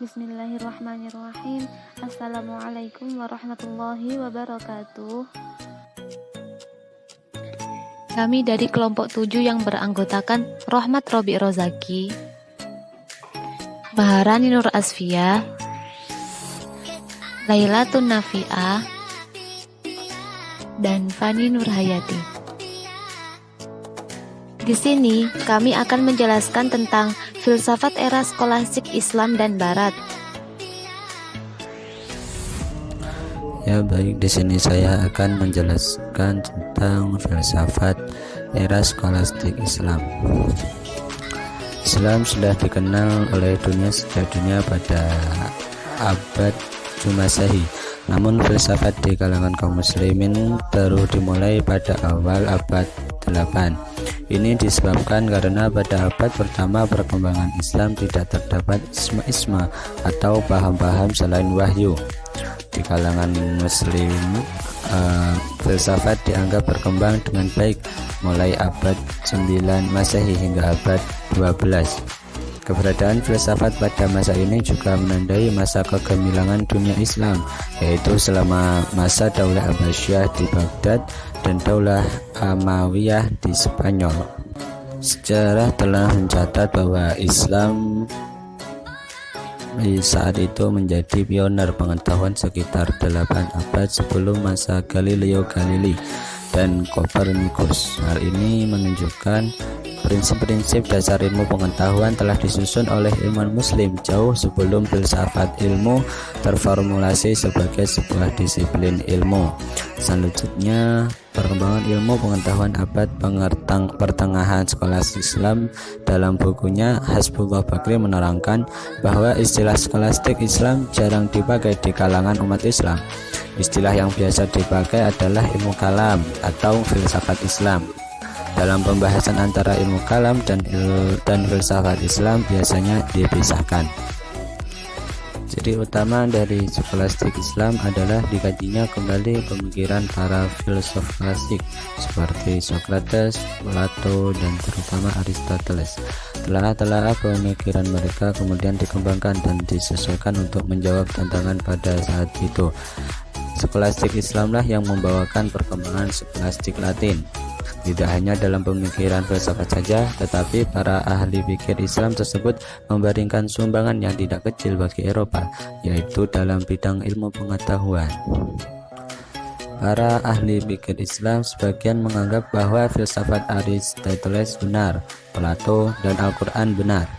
Bismillahirrahmanirrahim. Assalamualaikum warahmatullahi wabarakatuh. Kami dari kelompok 7 yang beranggotakan Rohmat Robi Rozaki, Maharani Nur Asfia, Lailatun Nafi'ah, dan Fani Nur Hayati. Di sini kami akan menjelaskan tentang filsafat era skolastik Islam dan Barat. Ya baik, di sini saya akan menjelaskan tentang filsafat era skolastik Islam. Islam sudah dikenal oleh dunia sejak dunia pada abad Masehi. Namun filsafat di kalangan kaum muslimin baru dimulai pada awal abad 8. Ini disebabkan karena pada abad pertama perkembangan Islam tidak terdapat isma-isma atau paham-paham selain wahyu. Di kalangan muslim, filsafat dianggap berkembang dengan baik mulai abad 9 Masehi hingga abad 12. Keberadaan filsafat pada masa ini juga menandai masa kegemilangan dunia Islam, yaitu selama masa Daulah Abbasiyah di Baghdad dan Daulah Amawiyah di Spanyol. Sejarah telah mencatat bahwa Islam di saat itu menjadi pioner pengetahuan sekitar 8 abad sebelum masa Galileo Galilei dan Kopernikus. Hal ini menunjukkan prinsip-prinsip dasar ilmu pengetahuan telah disusun oleh ilmuwan muslim jauh sebelum filsafat ilmu terformulasi sebagai sebuah disiplin ilmu. Selanjutnya, perkembangan ilmu pengetahuan abad pertengahan skolastik Islam. Dalam bukunya, Hasbullah Bakri menerangkan bahwa istilah skolastik Islam jarang dipakai di kalangan umat Islam. Istilah yang biasa dipakai adalah ilmu kalam atau filsafat Islam. Dalam pembahasan antara ilmu kalam dan filsafat Islam biasanya dipisahkan. Ciri utama dari skolastik Islam adalah dikajinya kembali pemikiran para filsuf klasik seperti Socrates, Plato, dan terutama Aristoteles. Telah pemikiran mereka kemudian dikembangkan dan disesuaikan untuk menjawab tantangan pada saat itu. Skolastik Islamlah yang membawakan perkembangan skolastik Latin. Tidak hanya dalam pemikiran filsafat saja, tetapi para ahli pikir Islam tersebut memberikan sumbangan yang tidak kecil bagi Eropa, yaitu dalam bidang ilmu pengetahuan. Para ahli pikir Islam sebagian menganggap bahwa filsafat Aristoteles benar, Plato dan Al-Quran benar.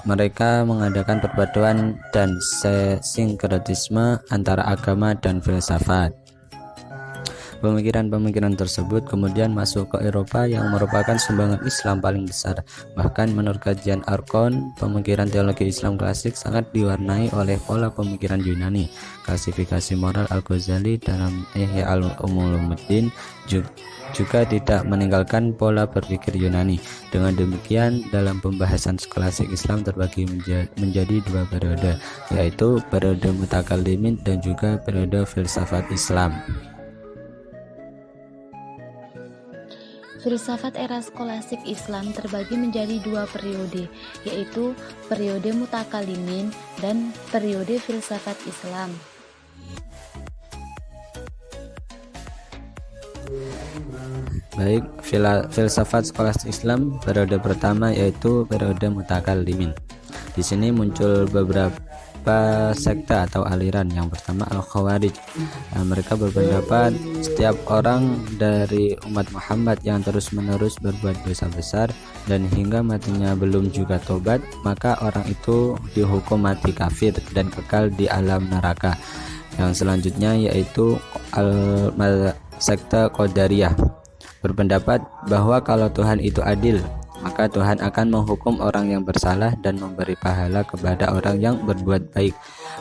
Mereka mengadakan perpaduan dan sinkretisme antara agama dan filsafat. Pemikiran-pemikiran tersebut kemudian masuk ke Eropa yang merupakan sumbangan Islam paling besar. Bahkan menurut kajian Arkon, pemikiran teologi Islam klasik sangat diwarnai oleh pola pemikiran Yunani. Klasifikasi moral Al-Ghazali dalam Ihya Ulumuddin juga tidak meninggalkan pola berpikir Yunani. Dengan demikian, dalam pembahasan skolastik Islam terbagi menjadi dua periode, yaitu periode mutakallimin dan juga periode filsafat Islam. Filsafat era skolastik Islam terbagi menjadi dua periode, yaitu periode mutakalimin dan periode filsafat Islam. Baik, filsafat skolastik Islam periode pertama yaitu periode mutakallimin. Di sini muncul beberapa sekte atau aliran. Yang pertama Al-Khawarij. Mereka berpendapat setiap orang dari umat Muhammad yang terus-menerus berbuat dosa besar dan hingga matinya belum juga tobat, maka orang itu dihukum mati kafir dan kekal di alam neraka. Yang selanjutnya yaitu sekte Qadariyah, berpendapat bahwa kalau Tuhan itu adil, maka Tuhan akan menghukum orang yang bersalah dan memberi pahala kepada orang yang berbuat baik.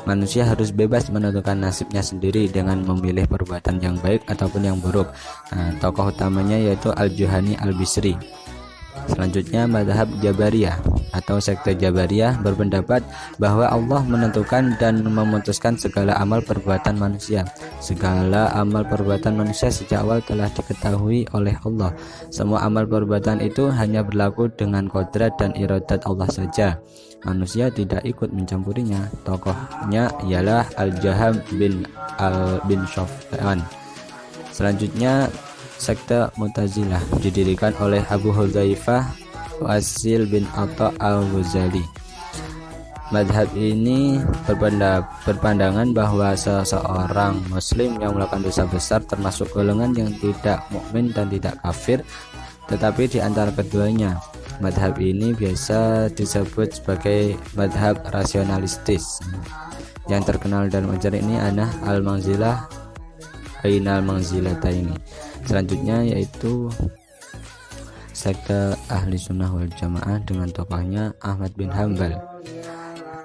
Manusia harus bebas menentukan nasibnya sendiri dengan memilih perbuatan yang baik ataupun yang buruk. Tokoh utamanya yaitu Al-Juhani Al-Bisri. Selanjutnya mazhab Jabariyah. atau sekte Jabariyah berpendapat bahwa Allah menentukan dan memutuskan segala amal perbuatan manusia. Segala amal perbuatan manusia sejak awal telah diketahui oleh Allah. Semua amal perbuatan itu hanya berlaku dengan kodrat dan iradat Allah saja. Manusia tidak ikut mencampurinya. Tokohnya ialah Al-Jaham bin Shaf'an. Selanjutnya, sekte Mu'tazilah didirikan oleh Abu Hudzaifah Wasil bin Atha al-Ghazali. Madhab ini berpandangan bahwa seseorang muslim yang melakukan dosa besar termasuk golongan yang tidak mukmin dan tidak kafir, tetapi di antara keduanya. Madhab ini biasa disebut sebagai madhab rasionalistis. Yang terkenal dalam ajaran ini adalah al-manzilah bainal manzilataini. Selanjutnya yaitu sekte Ahli Sunnah wal Jamaah dengan tokohnya Ahmad bin Hambal.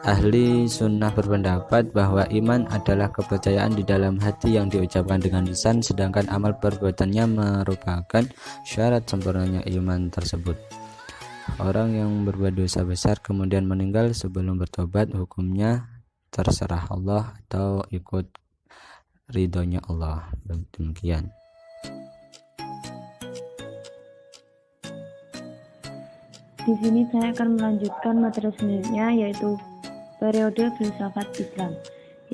Ahli Sunnah berpendapat bahwa iman adalah kepercayaan di dalam hati yang diucapkan dengan lisan, sedangkan amal perbuatannya merupakan syarat sempurnanya iman tersebut. Orang yang berbuat dosa besar kemudian meninggal sebelum bertobat, hukumnya terserah Allah atau ikut ridhonya Allah. Demikian. Di sini saya akan melanjutkan materi selanjutnya, yaitu periode filsafat Islam.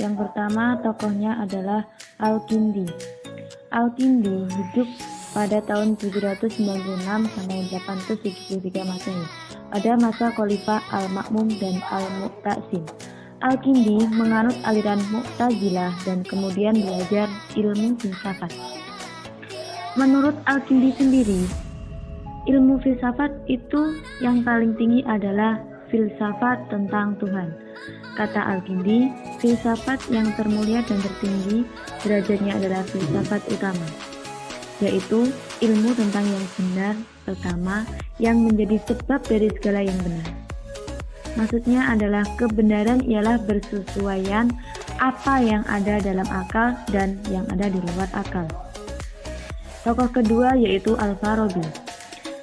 Yang pertama tokohnya adalah Al-Kindi. Al-Kindi hidup pada tahun 796 sampai 873 Masehi pada masa Khalifah Al-Ma'mun dan Al-Mu'tasim. Al-Kindi menganut aliran Mu'tazilah dan kemudian belajar ilmu filsafat. Menurut Al-Kindi sendiri, ilmu filsafat itu yang paling tinggi adalah filsafat tentang Tuhan. Kata Al-Kindi, filsafat yang termulia dan tertinggi derajatnya adalah filsafat utama, yaitu ilmu tentang yang benar pertama yang menjadi sebab dari segala yang benar. Maksudnya adalah kebenaran ialah bersesuaian apa yang ada dalam akal dan yang ada di luar akal. Tokoh kedua yaitu Al-Farabi.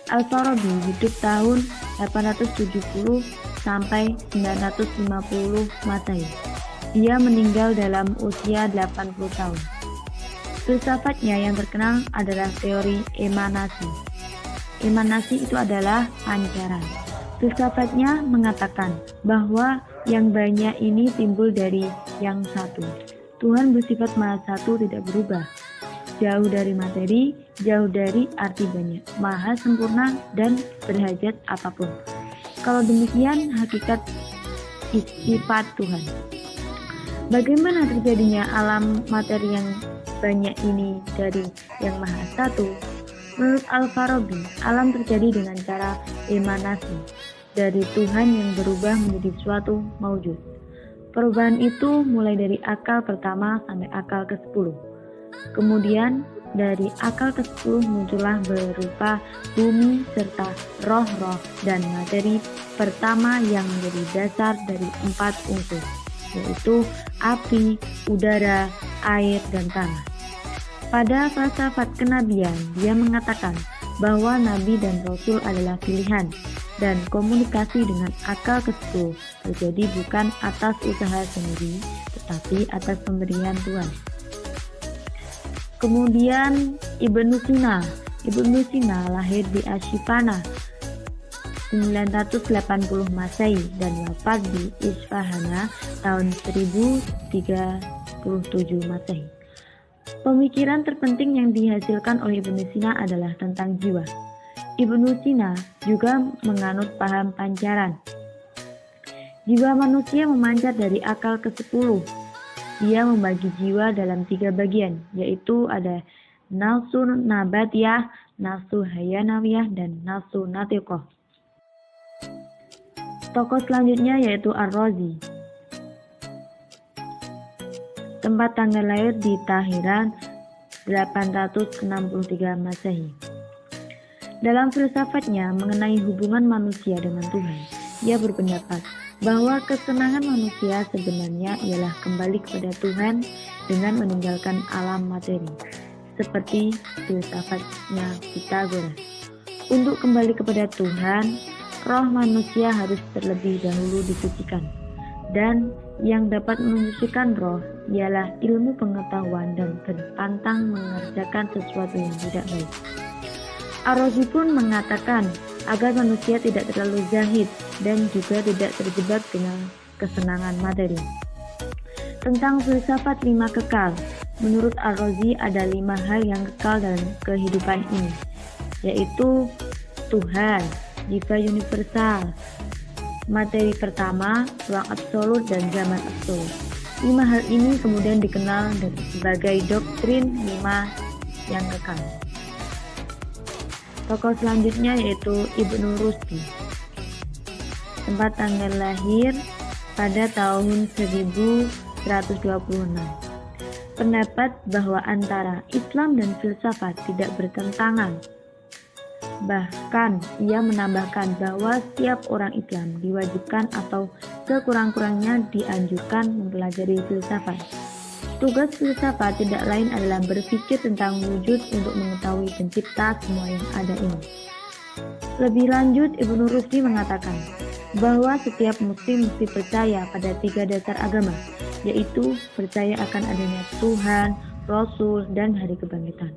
Al-Farabi hidup tahun 870 sampai 950 Masehi. Dia meninggal dalam usia 80 tahun. Filsafatnya yang terkenal adalah teori emanasi. Emanasi itu adalah pancaran. Filsafatnya mengatakan bahwa yang banyak ini timbul dari yang satu. Tuhan bersifat maha satu, tidak berubah. Jauh dari materi, jauh dari arti banyak, maha sempurna dan berhajat apapun. Kalau demikian hakikat sifat Tuhan. Bagaimana terjadinya alam materi yang banyak ini dari yang maha satu? Menurut Al-Farabi, alam terjadi dengan cara emanasi dari Tuhan yang berubah menjadi suatu maujud. Perubahan itu mulai dari akal pertama sampai akal ke-10. Kemudian dari akal ke-10 muncullah berupa bumi serta roh-roh dan materi pertama yang menjadi dasar dari 4 unsur, yaitu api, udara, air, dan tanah. Pada falsafat kenabian, dia mengatakan bahwa nabi dan rasul adalah pilihan, dan komunikasi dengan akal ke-10 terjadi bukan atas usaha sendiri, tetapi atas pemberian Tuhan. Kemudian Ibnu Sina. Ibnu Sina lahir di Ashifana 980 Masehi dan wafat di Isfahana tahun 1037 Masehi. Pemikiran terpenting yang dihasilkan oleh Ibnu Sina adalah tentang jiwa. Ibnu Sina juga menganut paham pancaran. Jiwa manusia memancar dari akal ke-10. Dia membagi jiwa dalam 3 bagian, yaitu ada nafsu nabatiyah, nafsu hayanawiyah, dan nafsu natiqah. Tokoh selanjutnya yaitu Ar-Razi. Tempat tanggal lahir di Tahiran 863 Masehi. Dalam filsafatnya mengenai hubungan manusia dengan Tuhan, ia berpendapat bahwa kesenangan manusia sebenarnya ialah kembali kepada Tuhan dengan meninggalkan alam materi, seperti filsafatnya Pythagoras. Untuk kembali kepada Tuhan, roh manusia harus terlebih dahulu disucikan, dan yang dapat mensucikan roh ialah ilmu pengetahuan dan pantang mengerjakan sesuatu yang tidak baik. Ar-Razi pun mengatakan agar manusia tidak terlalu zahid dan juga tidak terjebak dengan kesenangan materi. Tentang filsafat 5 kekal, menurut Ar-Razi ada 5 hal yang kekal dalam kehidupan ini, yaitu Tuhan, jiwa universal, materi pertama, ruang absolut, dan zaman absolut. 5 hal ini kemudian dikenal sebagai doktrin 5 yang kekal. Tokoh selanjutnya yaitu Ibnu Rushdi. Tempat tanggal lahir pada tahun 1126. Pendapat bahwa antara Islam dan filsafat tidak bertentangan. Bahkan ia menambahkan bahwa setiap orang Islam diwajibkan atau sekurang-kurangnya dianjurkan mempelajari filsafat. Tugas filsafat tidak lain adalah berpikir tentang wujud untuk mengetahui pencipta semua yang ada ini. Lebih lanjut, Ibnu Rushdi mengatakan bahwa setiap muslim mesti percaya pada 3 dasar agama, yaitu percaya akan adanya Tuhan, Rasul, dan hari kebangkitan.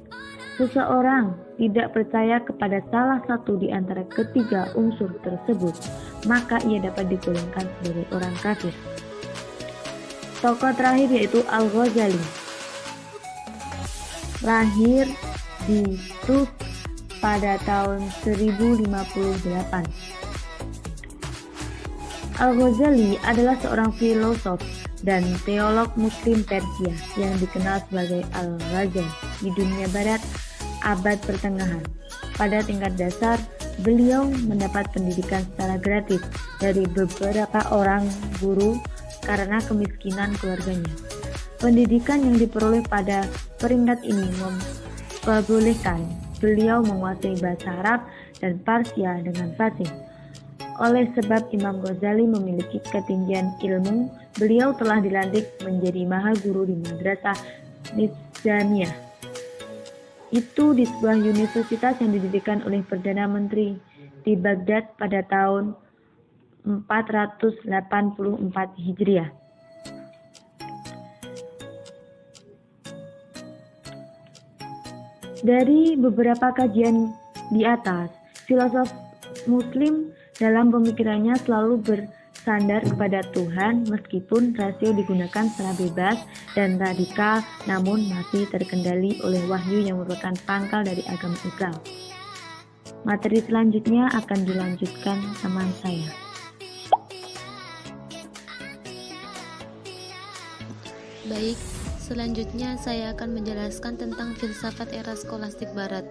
Seseorang tidak percaya kepada salah satu di antara ketiga unsur tersebut, maka ia dapat digolongkan sebagai orang kafir. Tokoh terakhir yaitu Al-Ghazali. Lahir di Tuf pada tahun 1058. Al-Ghazali adalah seorang filosof dan teolog muslim Persia yang dikenal sebagai Al-Ghazali di dunia barat abad pertengahan. Pada tingkat dasar, beliau mendapat pendidikan secara gratis dari beberapa orang guru karena kemiskinan keluarganya. Pendidikan yang diperoleh pada peringkat ini memperbolehkan beliau menguasai bahasa Arab dan Parsia dengan fasih. Oleh sebab Imam Ghazali memiliki ketinggian ilmu, beliau telah dilantik menjadi maha guru di Madrasah Nizamiyah. Itu di sebuah universitas yang didirikan oleh Perdana Menteri di Baghdad pada tahun 484 Hijriah. Dari beberapa kajian di atas, filosof Muslim dalam pemikirannya selalu bersandar kepada Tuhan meskipun rasio digunakan secara bebas dan radikal, namun masih terkendali oleh wahyu yang merupakan pangkal dari agama Islam. Materi selanjutnya akan dilanjutkan teman saya. Baik, selanjutnya saya akan menjelaskan tentang filsafat era skolastik barat.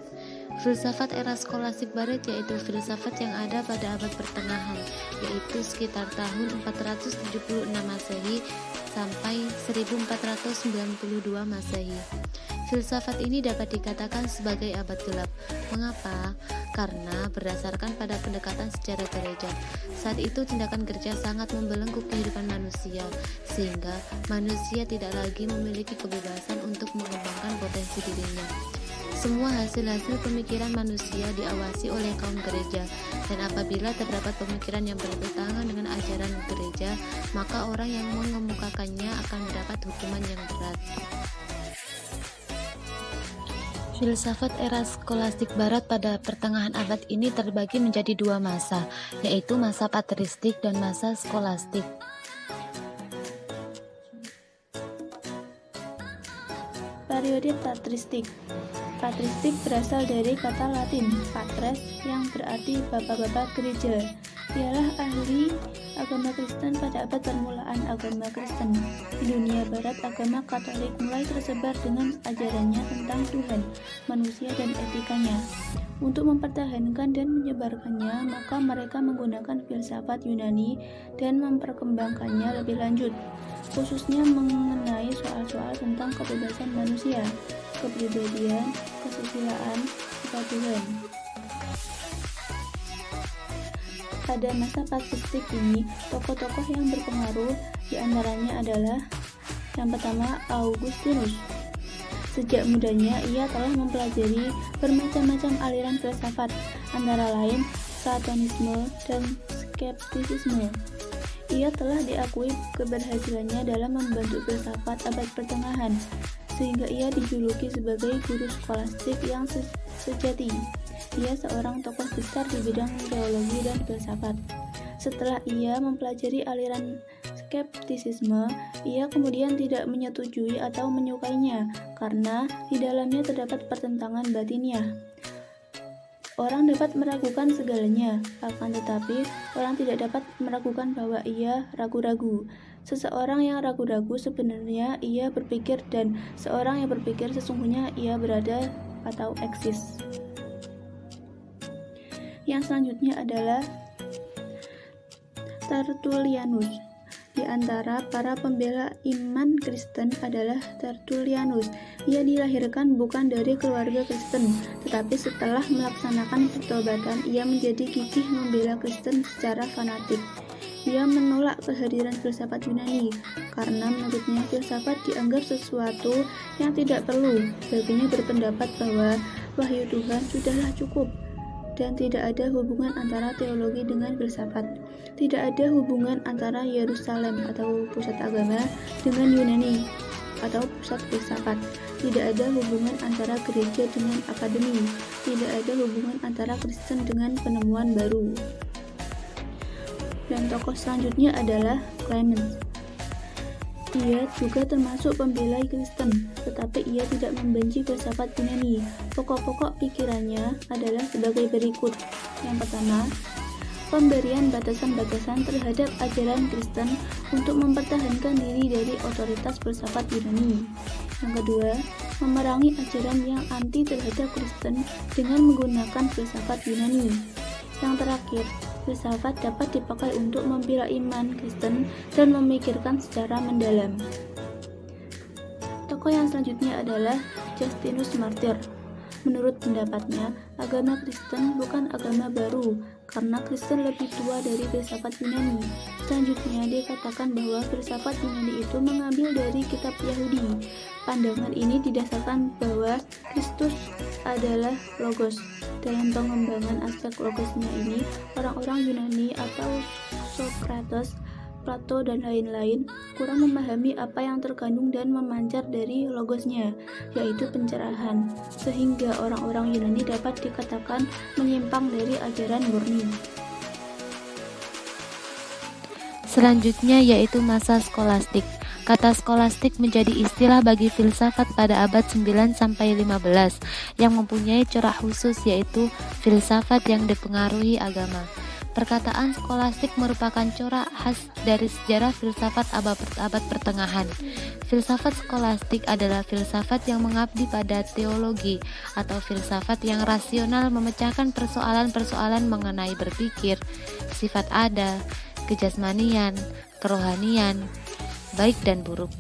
Filsafat era skolastik barat yaitu filsafat yang ada pada abad pertengahan, yaitu sekitar tahun 476 Masehi sampai 1492 Masehi. Filsafat ini dapat dikatakan sebagai abad gelap. Mengapa? Karena berdasarkan pada pendekatan sejarah gereja, saat itu tindakan gereja sangat membelenggu kehidupan manusia, sehingga manusia tidak lagi memiliki kebebasan untuk mengembangkan potensi dirinya. Semua hasil-hasil pemikiran manusia diawasi oleh kaum gereja, dan apabila terdapat pemikiran yang bertentangan dengan ajaran gereja, maka orang yang mengemukakannya akan mendapat hukuman yang berat. Filsafat era skolastik barat pada pertengahan abad ini terbagi menjadi 2 masa, yaitu masa patristik dan masa skolastik. Periode patristik. Patristik berasal dari kata Latin patres yang berarti bapak-bapak gereja. Ialah ahli agama Kristen pada abad permulaan agama Kristen. Di dunia barat, agama Katolik mulai tersebar dengan ajarannya tentang Tuhan, manusia, dan etikanya. Untuk mempertahankan dan menyebarkannya, maka mereka menggunakan filsafat Yunani dan memperkembangkannya lebih lanjut, khususnya mengenai soal-soal tentang kebebasan manusia, kepribadian, kesusilaan, sifat Tuhan. Pada masa patristik ini, tokoh-tokoh yang berpengaruh diantaranya adalah yang pertama Augustinus. Sejak mudanya ia telah mempelajari bermacam-macam aliran filsafat, antara lain Platonisme, dan skeptisisme. Ia telah diakui keberhasilannya dalam membentuk filsafat abad pertengahan, sehingga ia dijuluki sebagai guru skolastik yang sejati. Ia seorang tokoh besar di bidang teologi dan filsafat. Setelah ia mempelajari aliran skeptisisme, ia kemudian tidak menyetujui atau menyukainya karena di dalamnya terdapat pertentangan batinnya. Orang dapat meragukan segalanya, akan tetapi orang tidak dapat meragukan bahwa ia ragu-ragu. Seseorang yang ragu-ragu sebenarnya ia berpikir, dan seorang yang berpikir sesungguhnya ia berada atau eksis. Yang selanjutnya adalah Tertullianus. Di antara para pembela iman Kristen adalah Tertullianus. Ia dilahirkan bukan dari keluarga Kristen, tetapi setelah melaksanakan pertobatan, ia menjadi gigih membela Kristen secara fanatik. Ia menolak kehadiran filsafat Yunani, karena menurutnya filsafat dianggap sesuatu yang tidak perlu. Baginya berpendapat bahwa wahyu Tuhan sudahlah cukup, dan tidak ada hubungan antara teologi dengan filsafat. Tidak ada hubungan antara Yerusalem atau pusat agama dengan Yunani atau pusat filsafat. Tidak ada hubungan antara gereja dengan akademi. Tidak ada hubungan antara Kristen dengan penemuan baru. Dan tokoh selanjutnya adalah Clemens. Ia juga termasuk pembela Kristen, tetapi ia tidak membenci filsafat Yunani. Pokok-pokok pikirannya adalah sebagai berikut. Yang pertama, pemberian batasan-batasan terhadap ajaran Kristen untuk mempertahankan diri dari otoritas filsafat Yunani. Yang kedua, memerangi ajaran yang anti terhadap Kristen dengan menggunakan filsafat Yunani. Yang terakhir, filsafat dapat dipakai untuk membela iman Kristen dan memikirkan secara mendalam. Tokoh yang selanjutnya adalah Justinus Martyr. Menurut pendapatnya, agama Kristen bukan agama baru, karena Kristen lebih tua dari filsafat Yunani. Selanjutnya, dia katakan bahwa filsafat Yunani itu mengambil dari kitab Yahudi. Pandangan ini didasarkan bahwa Kristus adalah Logos. Dalam pengembangan aspek logosnya ini, orang-orang Yunani atau Socrates, Plato, dan lain-lain kurang memahami apa yang terkandung dan memancar dari logosnya, yaitu pencerahan, sehingga orang-orang Yunani dapat dikatakan menyimpang dari ajaran murni. Selanjutnya yaitu masa skolastik. Kata skolastik menjadi istilah bagi filsafat pada abad 9-15 yang mempunyai corak khusus, yaitu filsafat yang dipengaruhi agama. Perkataan skolastik merupakan corak khas dari sejarah filsafat abad pertengahan. Filsafat skolastik adalah filsafat yang mengabdi pada teologi atau filsafat yang rasional, memecahkan persoalan-persoalan mengenai berpikir, sifat ada, kejasmanian, kerohanian, baik dan buruk.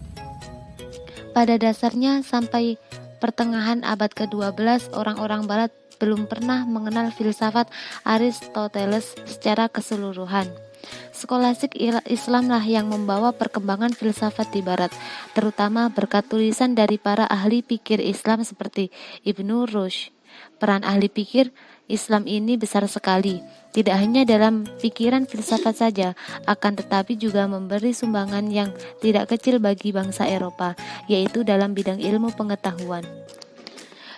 Pada dasarnya, sampai pertengahan abad ke-12, orang-orang barat belum pernah mengenal filsafat Aristoteles secara keseluruhan. Skolastik Islamlah yang membawa perkembangan filsafat di barat, terutama berkat tulisan dari para ahli pikir Islam seperti Ibnu Rushd. Peran ahli pikir Islam ini besar sekali, tidak hanya dalam pikiran filsafat saja, akan tetapi juga memberi sumbangan yang tidak kecil bagi bangsa Eropa, yaitu dalam bidang ilmu pengetahuan.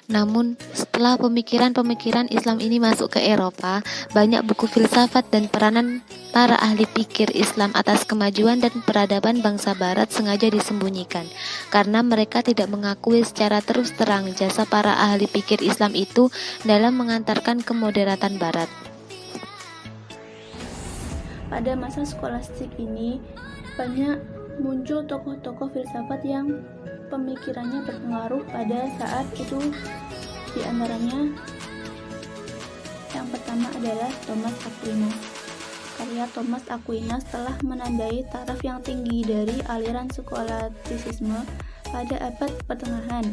Namun, setelah pemikiran-pemikiran Islam ini masuk ke Eropa, banyak buku filsafat dan peranan para ahli pikir Islam atas kemajuan dan peradaban bangsa barat sengaja disembunyikan, karena mereka tidak mengakui secara terus terang jasa para ahli pikir Islam itu dalam mengantarkan kemoderatan barat. Pada masa skolastik ini, banyak muncul tokoh-tokoh filsafat yang pemikirannya berpengaruh pada saat itu. Di antaranya, yang pertama adalah Thomas Aquinas. Karya Thomas Aquinas telah menandai taraf yang tinggi dari aliran skolastisisme pada abad pertengahan.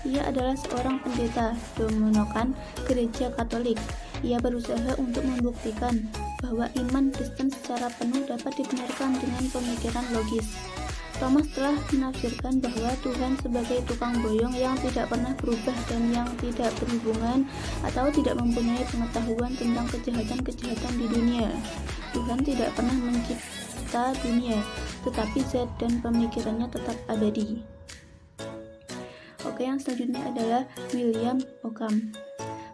Ia adalah seorang pendeta dominokan gereja Katolik. Ia berusaha untuk membuktikan bahwa iman Kristen secara penuh dapat dibenarkan dengan pemikiran logis. Thomas telah menafsirkan bahwa Tuhan sebagai tukang boyong yang tidak pernah berubah dan yang tidak berhubungan atau tidak mempunyai pengetahuan tentang kejahatan-kejahatan di dunia. Tuhan tidak pernah mencipta dunia, tetapi zat dan pemikirannya tetap abadi. Oke, yang selanjutnya adalah William Ockham.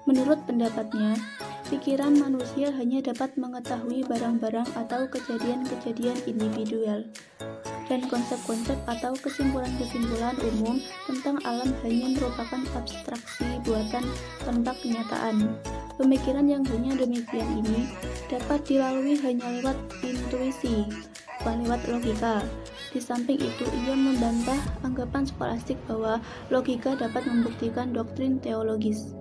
Menurut pendapatnya, pikiran manusia hanya dapat mengetahui barang-barang atau kejadian-kejadian individual, dan konsep-konsep atau kesimpulan-kesimpulan umum tentang alam hanya merupakan abstraksi buatan tanpa kenyataan. Pemikiran yang hanya demikian ini dapat dilalui hanya lewat intuisi, bukan lewat logika. Di samping itu, ia membantah anggapan skolastik bahwa logika dapat membuktikan doktrin teologis.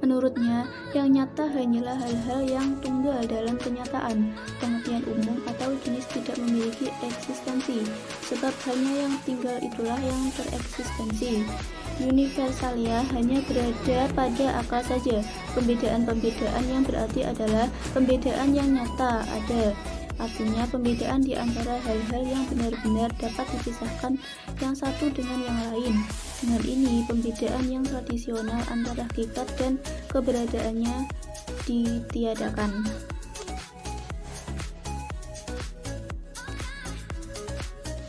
Menurutnya, yang nyata hanyalah hal-hal yang tunggal dalam kenyataan. Pengertian umum atau jenis tidak memiliki eksistensi, sebab hanya yang tinggal itulah yang tereksistensi. Universalia hanya berada pada akal saja. Pembedaan-pembedaan yang berarti adalah pembedaan yang nyata ada. Artinya, pembedaan di antara hal-hal yang benar-benar dapat dipisahkan yang satu dengan yang lain. Dengan ini, pembedaan yang tradisional antara hakikat dan keberadaannya ditiadakan.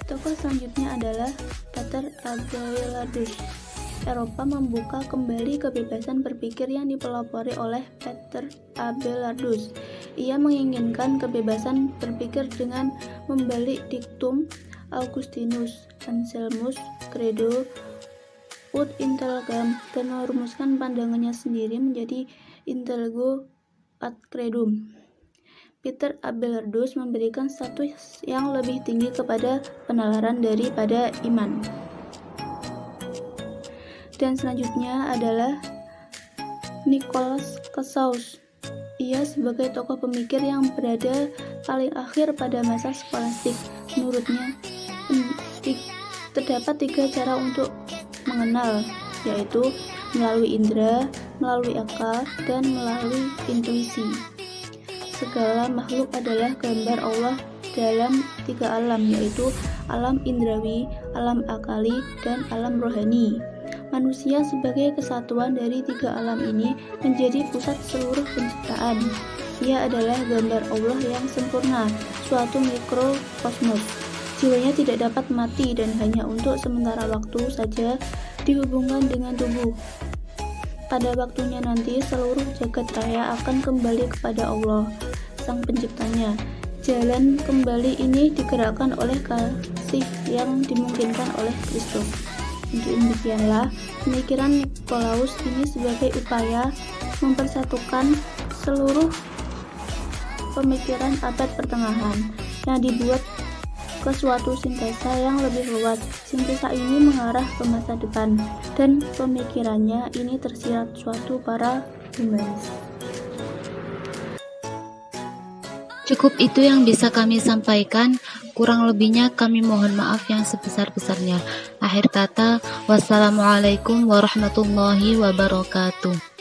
Tokoh selanjutnya adalah Peter Abelardus. Eropa membuka kembali kebebasan berpikir yang dipelopori oleh Peter Abelardus. Ia menginginkan kebebasan berpikir dengan membalik diktum Augustinus, Anselmus, Credo, Ut Intellegam, dan merumuskan pandangannya sendiri menjadi Intellego ad Credum. Peter Abelardus memberikan status yang lebih tinggi kepada penalaran daripada iman. Dan selanjutnya adalah Nicolas Casaux. Ia sebagai tokoh pemikir yang berada paling akhir pada masa skolastik. Menurutnya, terdapat 3 cara untuk mengenal, yaitu melalui indera, melalui akal, dan melalui intuisi. Segala makhluk adalah gambar Allah dalam 3 alam, yaitu alam indrawi, alam akali, dan alam rohani. Manusia sebagai kesatuan dari 3 alam ini menjadi pusat seluruh penciptaan. Ia adalah gambar Allah yang sempurna, suatu mikrokosmos. Jiwanya tidak dapat mati dan hanya untuk sementara waktu saja dihubungkan dengan tubuh. Pada waktunya nanti seluruh jagat raya akan kembali kepada Allah, Sang Penciptanya. Jalan kembali ini digerakkan oleh kasih yang dimungkinkan oleh Kristus. Demikianlah pemikiran Nikolaus ini sebagai upaya mempersatukan seluruh pemikiran abad pertengahan yang dibuat ke suatu sintesa yang lebih luas. Sintesa ini mengarah ke masa depan dan pemikirannya ini tersirat suatu para humanis. Cukup itu yang bisa kami sampaikan, kurang lebihnya kami mohon maaf yang sebesar-besarnya. Akhir kata, wassalamualaikum warahmatullahi wabarakatuh.